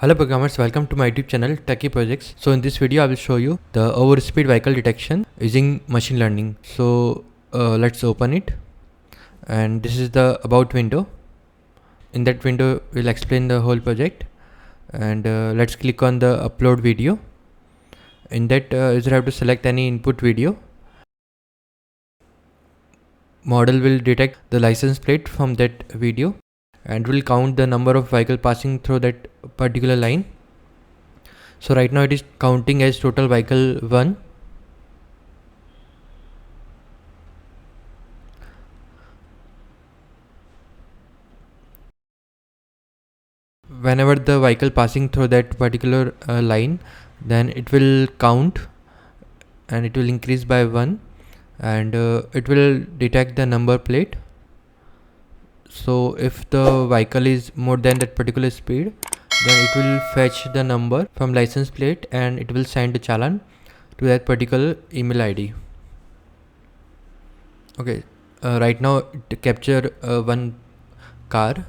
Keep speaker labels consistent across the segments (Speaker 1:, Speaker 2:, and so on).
Speaker 1: Hello programmers, welcome to my YouTube channel Techie Projects. So in this video I will show you the overspeed vehicle detection using machine learning. So let's open it, and this is the about window. In that window we'll explain the whole project, and let's click on the upload video. In that user have to select any input video. Model will detect the license plate from that video and will count the number of vehicle passing through that particular line. So right now it is counting as total vehicle 1. Whenever the vehicle passing through that particular line, then it will count and it will increase by 1, and it will detect the number plate. So if the vehicle is more than that particular speed, then it will fetch the number from license plate and it will send a challan to that particular email ID. Okay, right now it capture one car,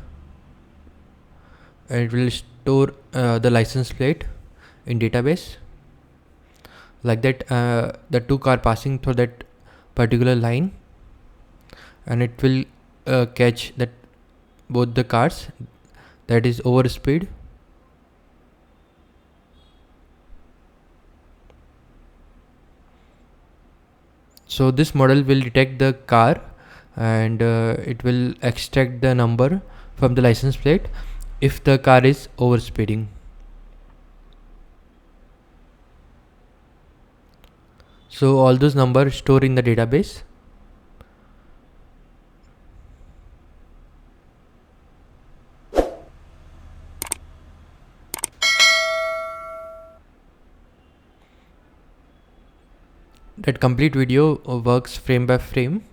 Speaker 1: and it will store the license plate in database. Like that, the two car passing through that particular line, and it will catch that both the cars that is over speed. So this model will detect the car, and it will extract the number from the license plate if the car is over speeding. So all those numbers stored in the database. That complete video works frame by frame.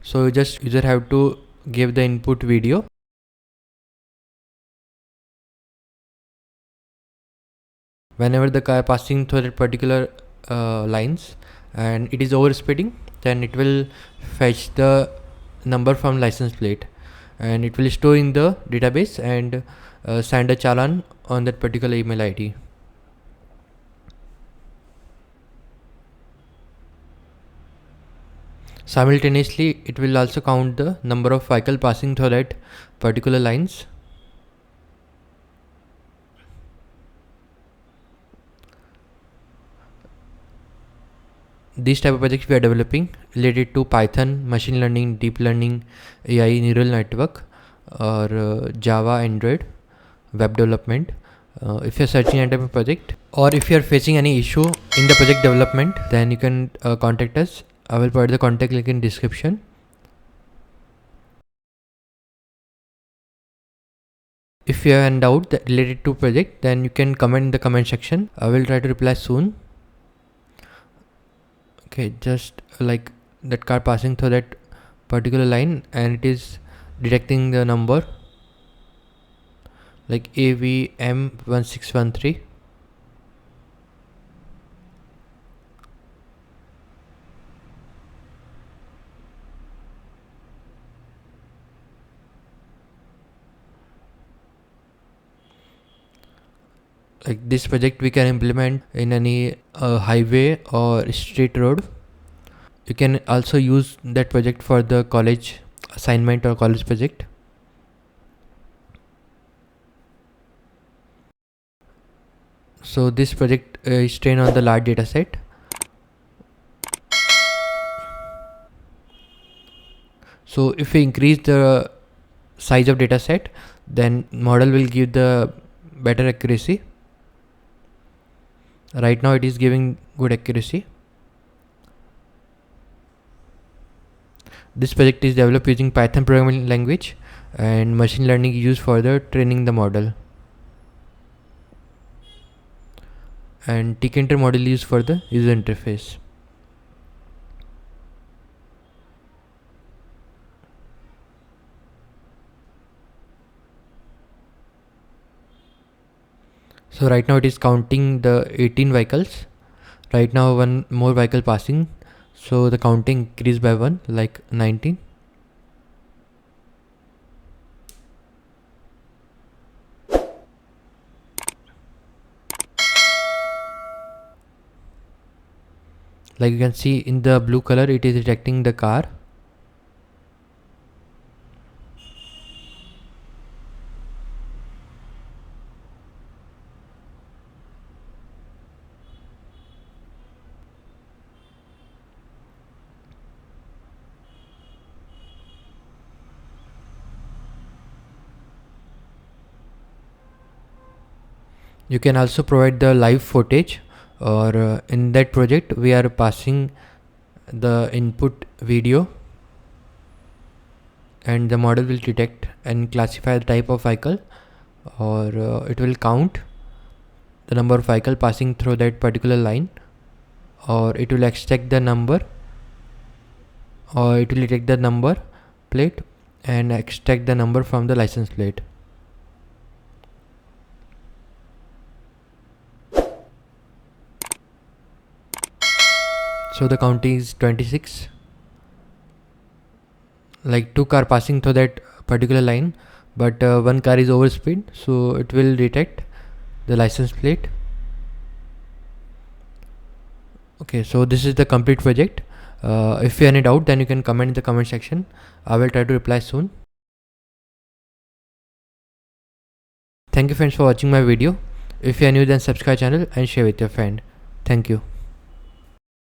Speaker 1: So user have to give the input video. Whenever the car passing through that particular lines and it is over speeding, then it will fetch the number from license plate and it will store in the database and send a challan on that particular email ID. Simultaneously, it will also count the number of vehicle passing through that particular lines. These type of projects we are developing related to Python, machine learning, deep learning, AI, neural network, or Java, Android, web development. If you're searching any type of project, or if you're facing any issue in the project development, then you can contact us. I will provide the contact link in description. If you have any doubt that related to project, then you can comment in the comment section. I will try to reply soon. Okay, just like that car passing through that particular line, and it is detecting the number like AVM1613. Like this project we can implement in any highway or street road. You can also use that project for the college assignment or college project. So this project is trained on the large data set. So if we increase the size of data set, then model will give the better accuracy. Right now it is giving good accuracy. This project is developed using Python programming language, and machine learning is used for the training the model, and Tkinter model is used for the user interface. So right now it is counting the 18 vehicles. Right now one more vehicle passing, so the counting increased by 1, like 19. Like you can see in the blue color, it is detecting the car. You can also provide the live footage, or in that project we are passing the input video, and the model will detect and classify the type of vehicle, or it will count the number of vehicle passing through that particular line, or it will extract the number, or it will detect the number plate and extract the number from the license plate. So the count is 26. Like 2 car passing through that particular line, but one car is over speed, so it will detect the license plate. Okay, so this is the complete project. If you have any doubt, then you can comment in the comment section. I will try to reply soon. Thank you friends for watching my video. If you are new, then subscribe channel and share with your friend. Thank you.